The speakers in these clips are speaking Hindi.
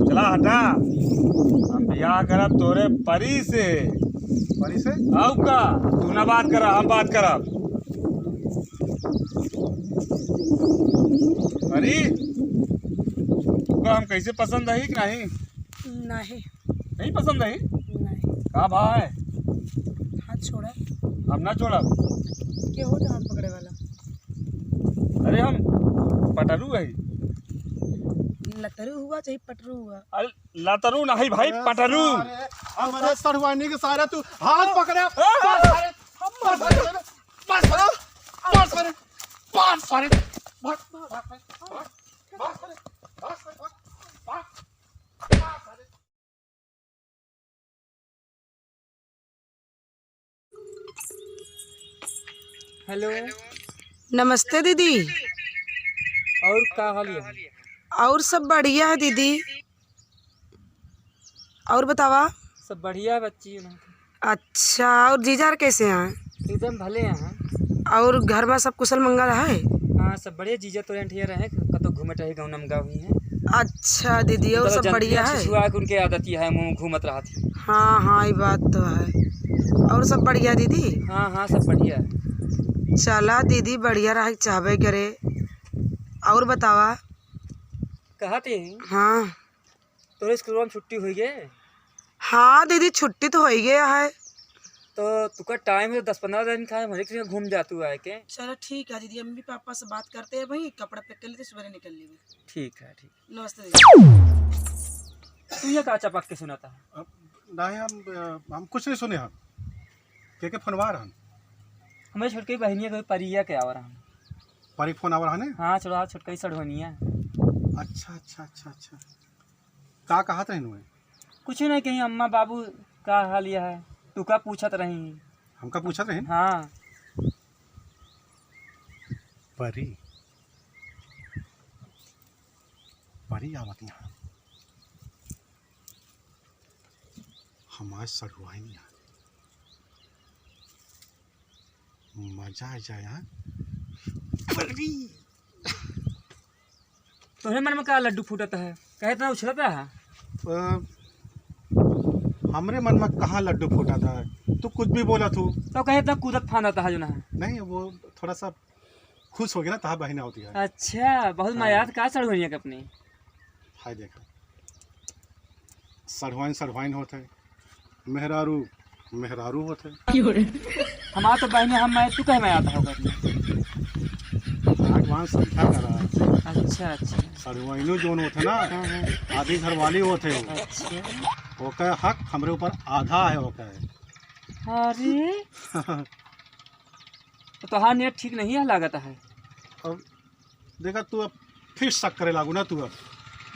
चला हटा। हम बियाह करब तोरे परी से। परी से? अब का तू ना बात कर, हम बात करब। परी तुका हम कैसे पसंद है कि नहीं? नहीं नहीं पसंद है? नहीं। का भाई हाथ छोड़ा। हम ना छोड़ब। क्या होता हाथ पकड़े वाला? अरे हम पटरू है। लतरू हुआ चाहे पटरू हुआ? अरे लतरू नहीं भाई, पटरू। हमारे सरवानी के सारे तू हाथ पकड़े। हेलो, नमस्ते दीदी। और का हाल है? और सब बढ़िया है दीदी। और बतावा। सब बढ़िया है बच्ची। अच्छा, और जीजा कैसे हैं? एकदम भले हैं। और घर में सब कुशल मंगल है? हाँ सब बढ़िया। जीजा तो एंठिया रहे कतो घूमत रहे गाँव नमगा हुई है। अच्छा दीदी, और सब बढ़िया है? छुआ के उनके आदत ही है, मुँह घूमत रहा थी। हाँ हाँ, ये बात तो है। और सब बढ़िया दीदी? हाँ हाँ सब बढ़िया है। चला दीदी, बढ़िया रहे चाहबे करे। और बतावा। कहते हाँ तोरे स्कूल में छुट्टी हुई है? हाँ दीदी, छुट्टी तो हो ही गया है। तो तुका टाइम है 10-15 दिन का है, मुझे किसी घूम जा तू आए के। चलो ठीक है दीदी, मम्मी पापा से बात करते हैं भाई, कपड़ा पैक कर लेते, सुबह निकल लेंगे। ठीक है ठीक। नमस्ते दीदी। तू ये का चपक के सुनाता है? नहीं, हम कुछ नहीं सुने। हम के फोनवा रहन? हमारे छोटकी बहनिया कोई परिया के आवर हम। परी फोन आवर हने? हाँ चलो छोटका ही सड़वनिया। अच्छा अच्छा अच्छा अच्छा। का कहत रहनु है? कुछ नहीं, कहीं अम्मा बाबू का हाल यह है, तू का पूछत रही। हमका पूछत रहे? हाँ परी परी आवत यहाँ हमारे सड़ुआई नहीं आ। मजा आ जाए यहाँ। परी तुम्हें मन में का लड्डू फूटता है, कहे इतना उछलता है? हमरे मन में कहाँ लड्डू फूटा था? तू कुछ भी बोला तू तो कहे इतना कूदत फांदता है जो ना है। नहीं, वो थोड़ा सा खुश हो गया ना, तहा बहना होती है। अच्छा बहुत मजाक का सड़वनिया के अपनी। हाय देखा, सड़वाइन सड़वाइन होते हैं, मेहरारू मेहरारू होते हैं। हमारा तो बहने हम मैं तू कहे मैं आता होगा। भगवान संख्या कर रहा है। अच्छा अच्छा। सड़वाइनो जोन होते ना, हाँ हाँ। आधी घर वाली होते हो। अच्छा ओके हक हमरे ऊपर आधा है। ओके अरे तो हाँ नेट ठीक नहीं है लागत है। अब देखा तू, अब फिर शक करे लागू ना तू। अब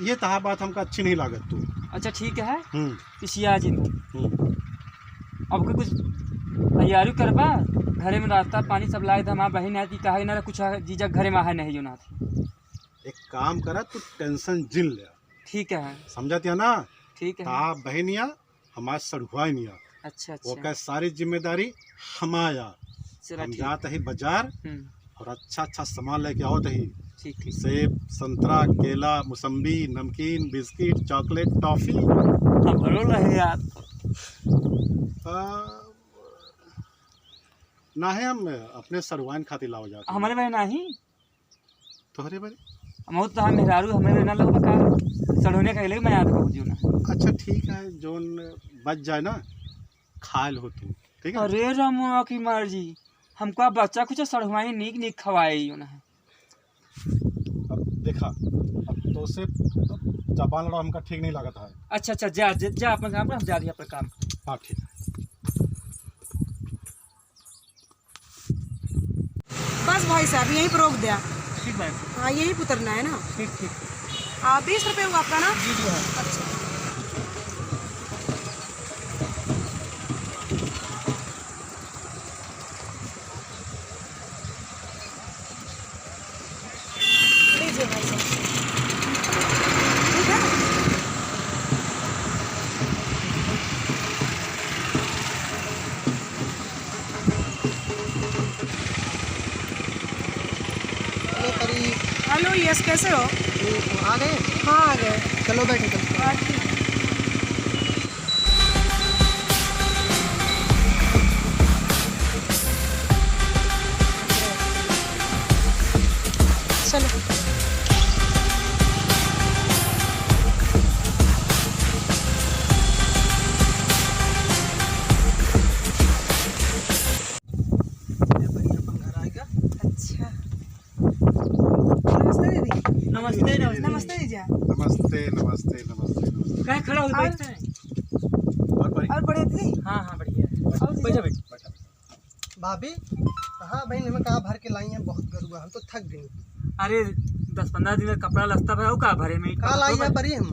ये तहा बात हमका अच्छी नहीं लागत तू। अच्छा ठीक है, हम्म पिसिया जी हम्म। अब कोई कुछ तैयारी करबा, घरे में रास्ता पानी सब लाए थे, हमारा बहन आती कहा ना कुछ जीजा घरे में है नहीं जो ना थी। एक काम करा, तू टेंशन जिन ले। ठीक है समझाती है ना? ठीक है। ता बहनिया हमारे सड़ुआ नहीं आ। अच्छा वो अच्छा का सारी जिम्मेदारी हमारा। चला हम ठीक। जाते ही बाजार और अच्छा अच्छा सामान लेके आओ तही। ठीक ठीक। सेब, संतरा, केला, मौसम्बी, नमकीन, बिस्किट, चॉकलेट, टॉफी। हाँ भरोल रहे यार। ना है, हम अपने सरवाइन खातिर लाओ जाते। हमारे बहन नहीं तोहरे बड़े। हम तो हाँ मेहरारू हमारे बहन लोग का सड़ोने का लेके मैं याद करूँ जो ना। अच्छा ठीक है, जोन बच जाए ना खायल हो तू। ठीक है। अरे रामुआ की मर्जी, हमको बच्चा कुछ सड़वाई नीक नीक खवाए जो ना। अब देखा, अब तो से जबान लड़ा हमका ठीक नहीं लगता है। अच्छा अच्छा जा जा, जा अपना काम कर, हम जा रही अपना काम। हाँ ठीक है। बस भाई साहब यहीं पर रोक दिया। ठीक भाई। हाँ यहीं पर उतरना है ना? ठीक ठीक। हाँ 20 रुपये हुआ आपका ना? जी जी हाँ। अच्छा लीजिए भाई साहब। ठीक है। हेलो परी। हेलो यस, कैसे हो? आ गए? हाँ आ गए। चलो बैठो चलो। हाँ ठीक है। चलो ये बढ़िया अपन घर आएगा। अच्छा नमस्ते दीदी। नमस्ते नमस्ते। नमस्ते जीजा। नमस्ते नमस्ते नमस्ते नमस्ते। कहीं खड़ा हो और- बैठते हैं। और परी और बढ़िया दीदी। हाँ हाँ बढ़िया है। और जीजा? बैठो बैठो। बैठा बैठा। भाभी हाँ बहन हमें कहा भर के लाई हैं, बहुत गरुआ हम तो थक गई। अरे 10-15 दिन का कपड़ा लस्ता भरा का भरे में कहा लाई है परी हम।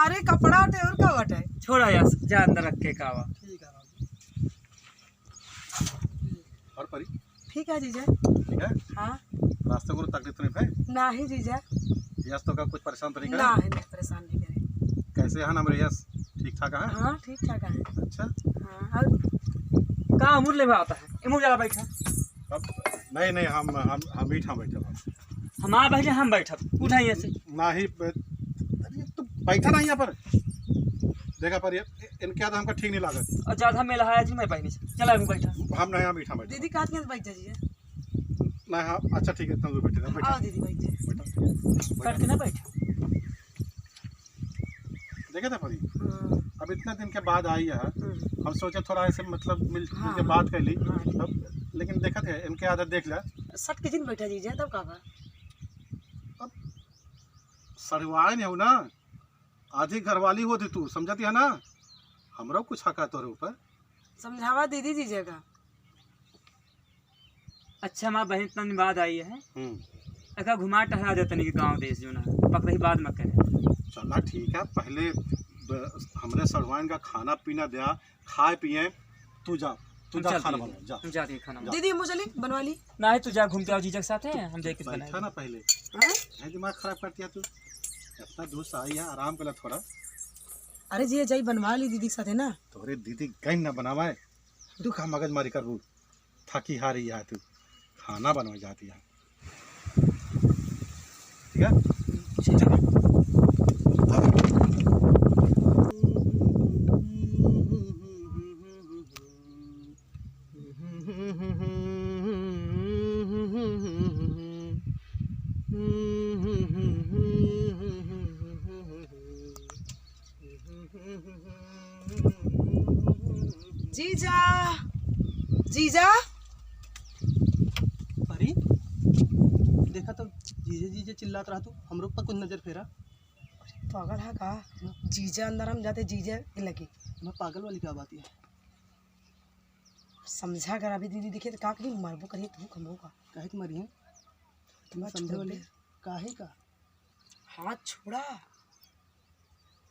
अरे कपड़ा हटे और क्या हटे। छोड़ा यार जा अंदर रख के कावा। ठीक है भाभी। और परी ठीक है जीजा। ठीक है। हाँ रास्ते को तकलीफ तो नहीं है? ना ही जीजा। यस तो का कुछ परेशान तो नहीं ना करे? है नहीं परेशान नहीं करे। कैसे है हमारे यस? ठीक ठाक है? हाँ ठीक ठाक है। अच्छा। हाँ और कहाँ अमूल ले आता है इमू जरा बैठा। अब नहीं नहीं हम मीठा बैठे बस। हम आ बैठे हम बैठा उठाइए से। ना ही अरे तो बैठा ना यहाँ पर। देखा पर ये इनके आदत हमको ठीक नहीं लागत। और ज्यादा मेला है जी मैं बहनी से चला अमू बैठा। हम नहीं यहाँ मीठा बैठे। दीदी कहाँ के बैठ जा जीजा। नहीं हाँ अच्छा ठीक है इतना दूर बैठे ना बैठा आओ दीदी बैठ जा। बैठा कट के ना बैठा। देखे थे परी हाँ, अब इतने दिन के बाद आई है। हम सोचे थोड़ा ऐसे मतलब मिल हाँ, के बात कर ली। हाँ। अब लेकिन देखा थे इनके आदत देख लिया। सट के दिन बैठा जीजा तब कहाँ अब सड़वाए नहीं हो ना। आधी घरवाली होती तू समझती है ना। हमरो कुछ हक है तोरे ऊपर। समझावा दीदी जीजा का। अच्छा हमारा बहन इतना दिन बाद आई है। ऐसा घुमा टहरा देते नहीं गाँव देश जो ना पकड़ बाद में करे। चला ठीक है पहले हमरे सड़वाइन का खाना पीना दिया खाए पिए। तू जा खाना बना जा। हम जाते हैं खाना बना। दीदी मुझे चली बनवा ली। ना है तू जा घूमते आओ जीजा के साथ है हम देख के बैठा बनाए। ना पहले हाँ? है दिमाग खराब करती है तू। इतना दूर से आई है आराम कर थोड़ा। अरे जी जाई बनवा ली दीदी के साथ है ना। तोरे दीदी गई ना बनावाए। तू खा मगज मारी करबू। थकी हारी है तू। खाना बनवा जाती है ठीक है। जीजा जीजा। परी देखा तो जीजे जीजे चिल्लात रहा तू हमरो पर कुछ नजर फेरा। पागल है का। जीजा अंदर हम जाते जीजा के लगी। मैं पागल वाली क्या बात है। समझा कर अभी दीदी दिखे तो का कहीं मारबो करिए तू खमो का। काहे के मरी है तुम हाथ समझे छोड़ वाले। दे। काहे का हाथ छोड़ा।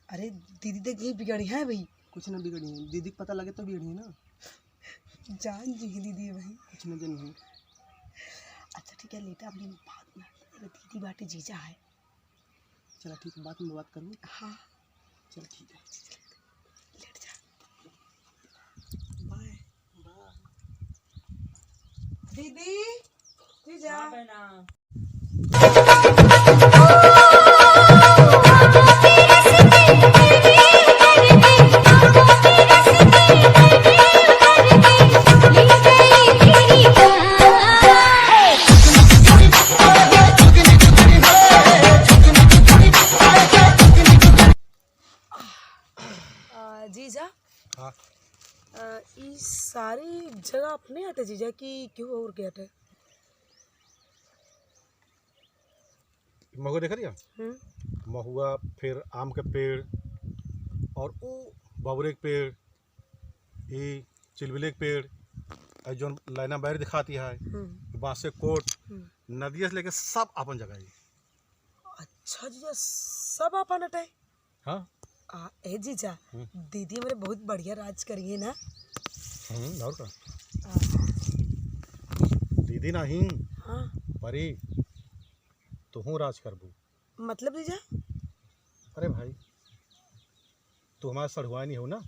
अरे दीदी देख गई बिगड़ी है भाई। कुछ ना बिगड़ी है। दीदी को पता लगे तो बिगड़ी है ना। जान जी दीदी है भाई। कुछ न जन है। अच्छा ठीक है लेटा अपनी बात में। अरे दीदी बाटे जीजा है। चला ठीक है बात में बात करूँ। हाँ चल ठीक है। लेट जा। बाय दीदी जीजा। हाँ बहना। जीजा हाँ ये सारी जगह अपने हटे जीजा कि क्यों और के हटे। महुआ देख रही महुआ फिर आम के पेड़ और वो बबरे के पेड़ ये चिलबिले के पेड़ और जो लाइना बैर दिखाती है बांसे कोट नदिया से लेके सब अपन जगह है। अच्छा जीजा सब अपन हटे। हाँ ए जीजा दीदी हमारे बहुत बढ़िया राज करिए ना। और का दीदी नहीं हाँ परी तू राज करबू। मतलब जीजा। अरे भाई तू हमारा सढ़ुआ नहीं हो ना।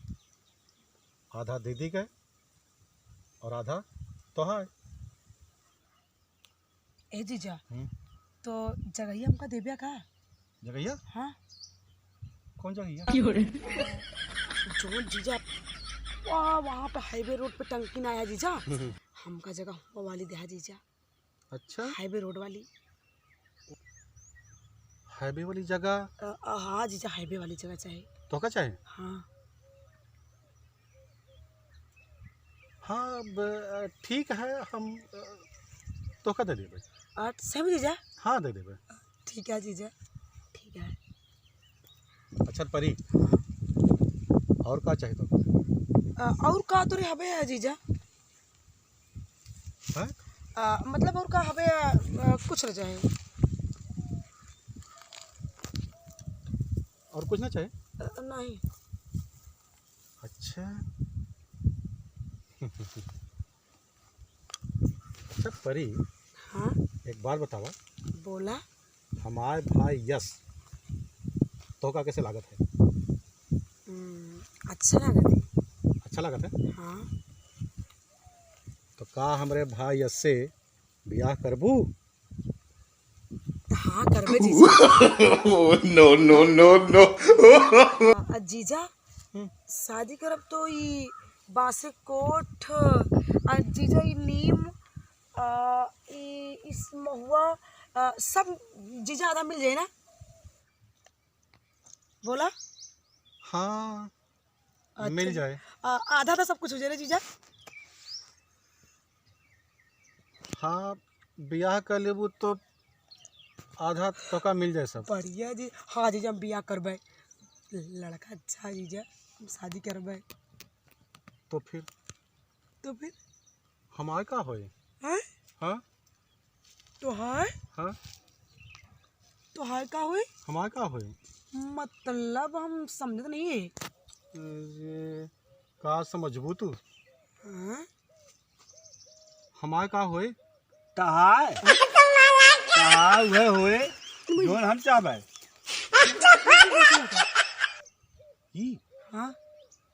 आधा दीदी का और आधा तो है। ए जीजा तो जगह हमका देविया का। जगहिया हाँ कौन जगहिया? जो जीजा वहाँ पे हाईवे रोड पे टंकी ना आया जीजा, हमका जगह वो वाली देहा जीजा, अच्छा हाईवे रोड वाली। हाईवे वाली जगह हाँ जीजा, हाईवे वाली जगह चाहिए। तो का चाहे? हाँ हाँ ठीक है, हम तो का दे देबे। सही जीजा? हाँ दे देबे। ठीक है जीजा, ठीक है। अच्छा परी, और का चाहिए तो? और का तो रे हवे है जीजा? हैं? मतलब और का हवे कुछ न चाहे। और कुछ ना चाहिए? नहीं। अच्छा अच्छा परी, हाँ एक बार बतावा, बोला। हमारे भाई यश तो का कैसे लागत है? अच्छा लगा थी। अच्छा लागत है? हाँ तो का हमरे भाई यश से ब्याह करबू? हाँ करबे जीजा। No no no no. जीजा शादी करब तो ई बासे कोठ जीजा ई नीम इस महुआ सब जीजा आधा मिल जाए ना? बोला। हाँ अच्छा, मिल जाए। आधा तो सब कुछ हो जाए ना जीजा? हाँ ब्याह कर लेबू तो आधा तो का मिल जाए सब। बढ़िया जी। हाँ जीजा हम बियाह करबे, लड़का अच्छा जीजा, हम शादी करबे। तो फिर हमारे का होए? हैं? हाँ तो है हाँ तो है का हुई? हमारे का होए? मतलब हम समझते नहीं है। ये का समझबू तू? हाँ? हमारे का होए? तहाय वह होए जोन हम चाहबे। ई हाँ?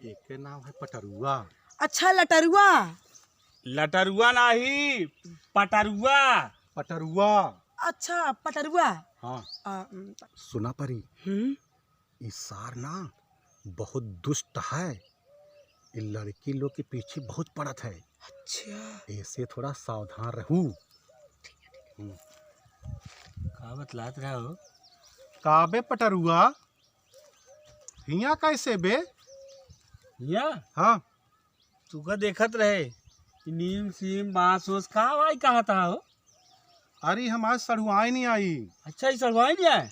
एक के नाम है पटरुआ। अच्छा लटरुआ। लटरुआ नहीं, पटरुआ। पटरुआ। अच्छा पटरुआ। हाँ आ, सुना परी, इस सार ना बहुत दुष्ट है, ये लड़की लोग के पीछे बहुत पड़त है, अच्छा ऐसे थोड़ा सावधान रहू। का बतलात रहा हो? काबे पटरुआ हिया कैसे बे? या हाँ तू का देखत रहे कि नीम सीम बांस ओस का भाई कहा था हो? अरे हमारे सड़ुआई नहीं आई। अच्छा ये सड़वाई नहीं आए?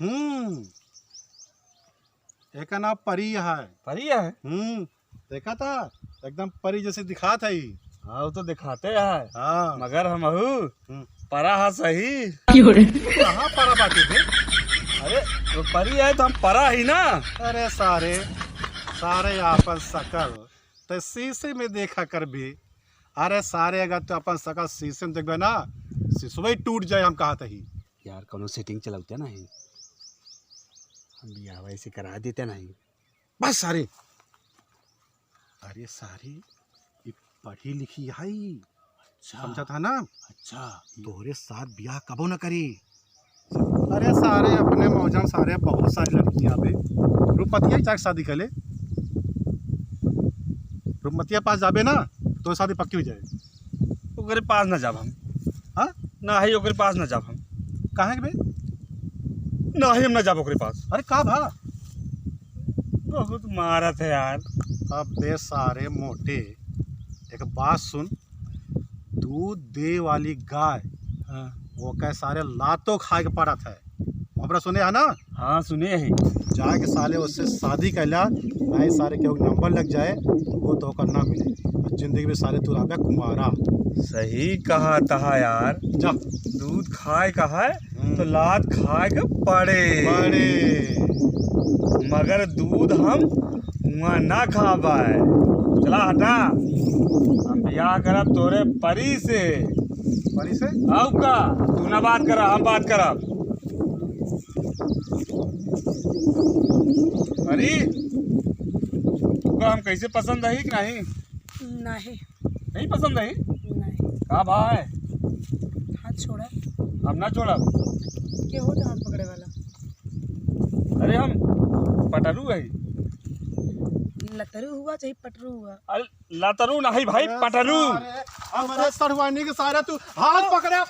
एक नाम परी है। परी है? देखा था एकदम परी जैसे दिखा था ही। हाँ वो तो दिखाते है, हाँ मगर हम परा है सही। कहाँ परा बाकी थे? अरे वो परी है तो हम परा ही ना। अरे सारे सारे आपन सकल तो शीशे में देखा कर भी। अरे सारे अगर तो अपन सकल शीशे में देखबे ना, शीशे टूट जाए। हम कहा ही यार कोनो सेटिंग चलाते नहीं, हम बियाह वैसे करा देते नहीं बस सारे। अरे सारे ये पढ़ी लिखी आई, समझा था ना? अच्छा तोहरे साथ ब्याह कबो न करी। अरे सारे अपने मौजम सारे बहुत सारी लड़कियां बे रुपतिया जाके शादी कर ले। रुपतिया पास जाबे ना तो शादी पक्की हो जाए। ओकरे पास न जाब हम। हाँ ना ही ओकरे पास न जाब हम। कहाँ के बे? ना ही हम न जाब ओकरे पास। अरे का भा बहुत मारत है यार। अब बे सारे मोटे एक बात सुन, दूध दे वाली गाय हाँ वो कह सारे लातों खाए के पड़त है। हमरा सुने है ना? हाँ सुने ही। जाके साले उससे शादी कैला नहीं सारे क्यों नंबर लग जाए तो वो तो ना मिले और जिंदगी में साले तू रहा कुमारा। सही कहा तहा यार। जा दूध खाए का है तो लात खाए के पड़े बड़े मगर दूध हम हुआ ना खा पाए। चला हटा, हम बियाह करब तोरे परी से। परी से? आओ का तू ना बात करा, हम बात करब। परी तुका हम कैसे पसंद है कि नहीं? नहीं नहीं पसंद है? नहीं। का भाई हाथ छोड़ा। हम ना छोड़ब। के हो तो हाथ पकड़े वाला? अरे हम पटरू है। लतरू हुआ चाहे पटरू हुआ। अरे लतरू नहीं भाई, पटरू। हमारे सरवानी के सारा तू हाथ पकड़े